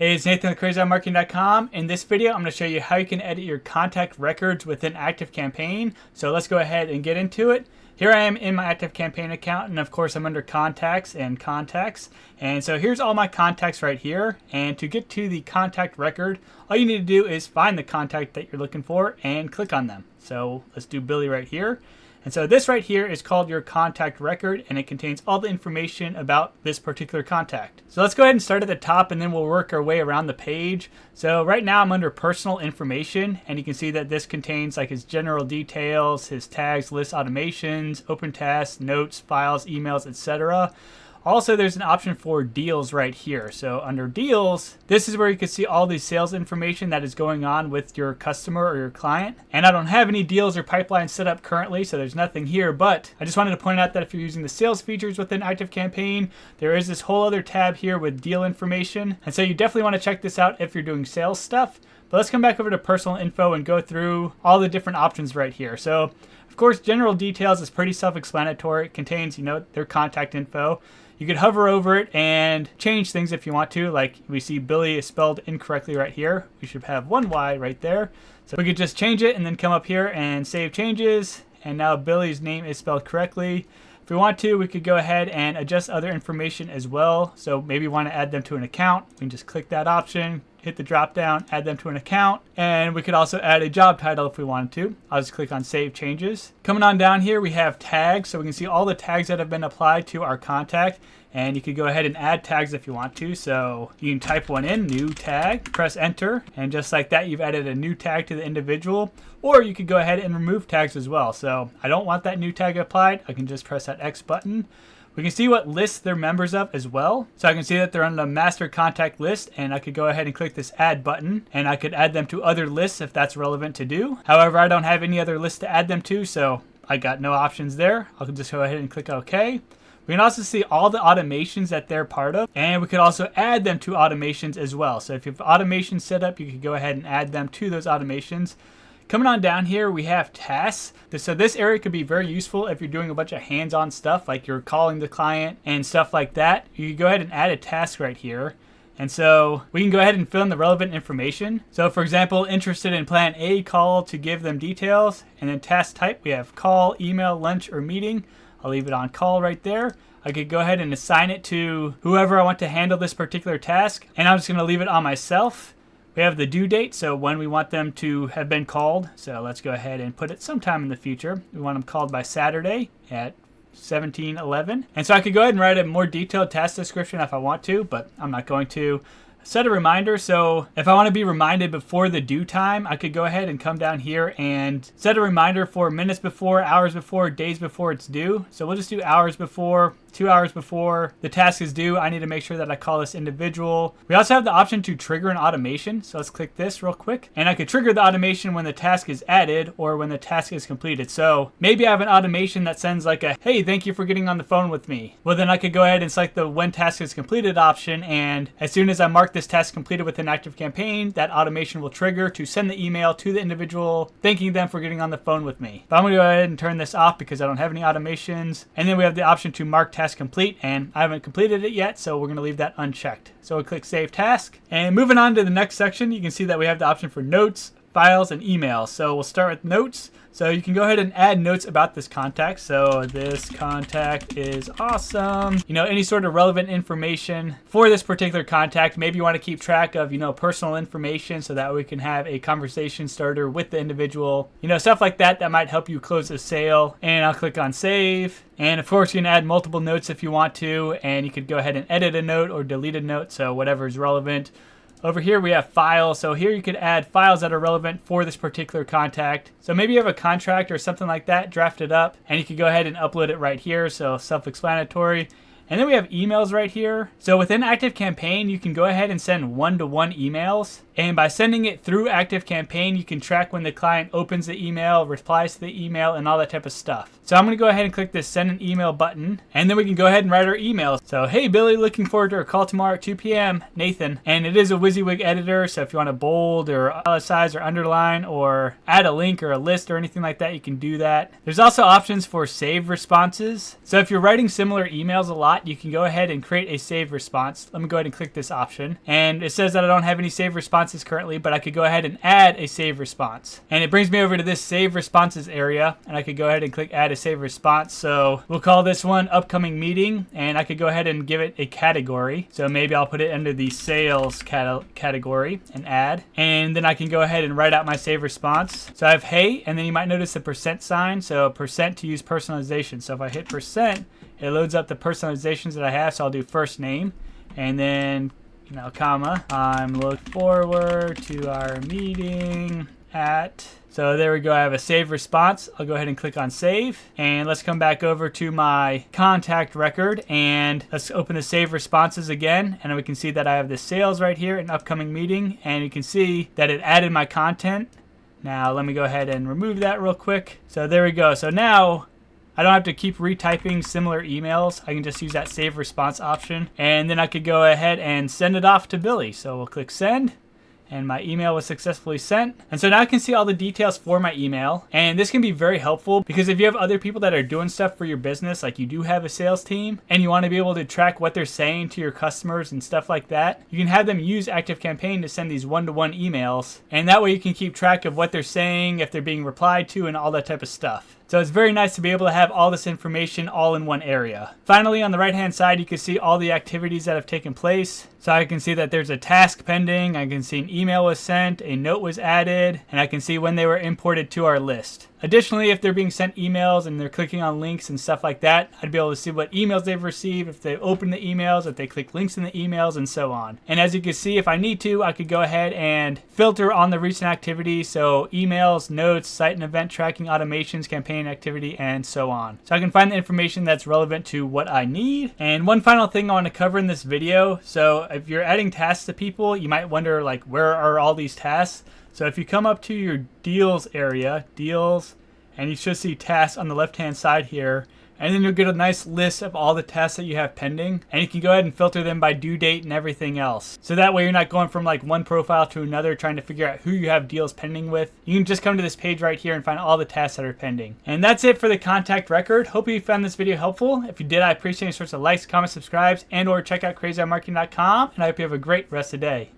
Hey, it's Nathan with CrazyOnMarketing.com. In this video, I'm going to show you how you can edit your contact records within ActiveCampaign. So let's go ahead and get into it. Here I am in my ActiveCampaign account, and of course I'm under Contacts and Contacts. And so here's all my contacts right here. And to get to the contact record, all you need to do is find the contact that you're looking for and click on them. So let's do Billy right here. And so this right here is called your contact record, and it contains all the information about this particular contact. So let's go ahead and start at the top, and then we'll work our way around the page. So right now I'm under personal information, and you can see that this contains like his general details, his tags, lists, automations, open tasks, notes, files, emails, etc. Also, there's an option for deals right here. So under deals, this is where you can see all the sales information that is going on with your customer or your client. And I don't have any deals or pipelines set up currently, so there's nothing here. But I just wanted to point out that if you're using the sales features within ActiveCampaign, there is this whole other tab here with deal information. And so you definitely want to check this out if you're doing sales stuff. But let's come back over to personal info and go through all the different options right here. So of course, general details is pretty self-explanatory. It contains, their contact info. You could hover over it and change things if you want to. Like we see Billy is spelled incorrectly right here. We should have one Y right there. So we could just change it and then come up here and save changes. And now Billy's name is spelled correctly. If we want to, we could go ahead and adjust other information as well. So maybe we want to add them to an account. We can just click that option, hit the drop down, add them to an account. And we could also add a job title if we wanted to. I'll just click on Save Changes. Coming on down here, we have tags. So we can see all the tags that have been applied to our contact. And you could go ahead and add tags if you want to. So you can type one in, new tag, press enter. And just like that, you've added a new tag to the individual. Or you could go ahead and remove tags as well. So I don't want that new tag applied. I can just press that X button. We can see what lists they're members of as well. So I can see that they're on the master contact list, and I could go ahead and click this add button, and I could add them to other lists if that's relevant to do. However, I don't have any other lists to add them to, so I got no options there. I'll just go ahead and click OK. We can also see all the automations that they're part of, and we could also add them to automations as well. So if you have automations set up, you could go ahead and add them to those automations. Coming on down here, we have tasks. So this area could be very useful if you're doing a bunch of hands-on stuff, like you're calling the client and stuff like that. You can go ahead and add a task right here. And so we can go ahead and fill in the relevant information. So for example, interested in plan A, call to give them details. And then task type, we have call, email, lunch, or meeting. I'll leave it on call right there. I could go ahead and assign it to whoever I want to handle this particular task. And I'm just going to leave it on myself. We have the due date, so when we want them to have been called. So let's go ahead and put it sometime in the future. We want them called by Saturday at 17:11. And so I could go ahead and write a more detailed task description if I want to, but I'm not going to. Set a reminder, so if I want to be reminded before the due time, I could go ahead and come down here and set a reminder for minutes before, hours before, days before it's due. So we'll just do hours before, 2 hours before the task is due. I need to make sure that I call this individual. We also have the option to trigger an automation. So let's click this real quick. And I could trigger the automation when the task is added or when the task is completed. So maybe I have an automation that sends like a, hey, thank you for getting on the phone with me. Well, then I could go ahead and select the when task is completed option. And as soon as I mark this task completed within ActiveCampaign, that automation will trigger to send the email to the individual, thanking them for getting on the phone with me. But I'm going to go ahead and turn this off because I don't have any automations. And then we have the option to mark task complete, and I haven't completed it yet, so we're going to leave that unchecked. So we'll click Save Task. And moving on to the next section, you can see that we have the option for notes, files, and emails. So we'll start with notes. So you can go ahead and add notes about this contact. So this contact is awesome. Any sort of relevant information for this particular contact. Maybe you want to keep track of, personal information so that we can have a conversation starter with the individual. Stuff like that that might help you close a sale. And I'll click on Save. And of course, you can add multiple notes if you want to. And you could go ahead and edit a note or delete a note. So whatever is relevant. Over here we have files, so here you could add files that are relevant for this particular contact. So maybe you have a contract or something like that drafted up, and you could go ahead and upload it right here, so self-explanatory. And then we have emails right here. So within ActiveCampaign, you can go ahead and send one-to-one emails. And by sending it through ActiveCampaign, you can track when the client opens the email, replies to the email, and all that type of stuff. So I'm going to go ahead and click this send an email button, and then we can go ahead and write our email. So, hey Billy, looking forward to our call tomorrow at 2 p.m. Nathan. And it is a WYSIWYG editor, so if you want to bold or italicize or underline or add a link or a list or anything like that, you can do that. There's also options for save responses. So if you're writing similar emails a lot, not, you can go ahead and create a save response. Let me go ahead and click this option. And it says that I don't have any save responses currently, but I could go ahead and add a save response. And it brings me over to this save responses area, and I could go ahead and click add a save response. So we'll call this one upcoming meeting, and I could go ahead and give it a category. So maybe I'll put it under the sales category and add. And then I can go ahead and write out my save response. So I have hey, and then you might notice the percent sign. So percent to use personalization. So if I hit percent, it loads up the personalizations that I have. So I'll do first name, and then, comma, I'm looking forward to our meeting at. So there we go. I have a save response. I'll go ahead and click on save, and let's come back over to my contact record, and let's open the save responses again, and we can see that I have the sales right here, an upcoming meeting, and you can see that it added my content. Now let me go ahead and remove that real quick. So there we go. So now I don't have to keep retyping similar emails. I can just use that save response option, and then I could go ahead and send it off to Billy. So we'll click send, and my email was successfully sent. And so now I can see all the details for my email. And this can be very helpful because if you have other people that are doing stuff for your business, like you do have a sales team, and you want to be able to track what they're saying to your customers and stuff like that, you can have them use ActiveCampaign to send these one-to-one emails. And that way you can keep track of what they're saying, if they're being replied to, and all that type of stuff. So it's very nice to be able to have all this information all in one area. Finally, on the right-hand side, you can see all the activities that have taken place. So I can see that there's a task pending. I can see an email was sent, a note was added, and I can see when they were imported to our list. Additionally, if they're being sent emails and they're clicking on links and stuff like that, I'd be able to see what emails they've received, if they've opened the emails, if they click links in the emails, and so on. And as you can see, if I need to, I could go ahead and filter on the recent activity. So emails, notes, site and event tracking, automations, campaign activity, and so on. So I can find the information that's relevant to what I need. And one final thing I want to cover in this video. So if you're adding tasks to people, you might wonder, like, where are all these tasks? So if you come up to your deals area, deals, and you should see tasks on the left-hand side here, and then you'll get a nice list of all the tasks that you have pending, and you can go ahead and filter them by due date and everything else. So that way you're not going from like one profile to another trying to figure out who you have deals pending with. You can just come to this page right here and find all the tasks that are pending. And that's it for the contact record. Hope you found this video helpful. If you did, I appreciate any sorts of likes, comments, subscribes, and or check out crazyoutmarketing.com, and I hope you have a great rest of the day.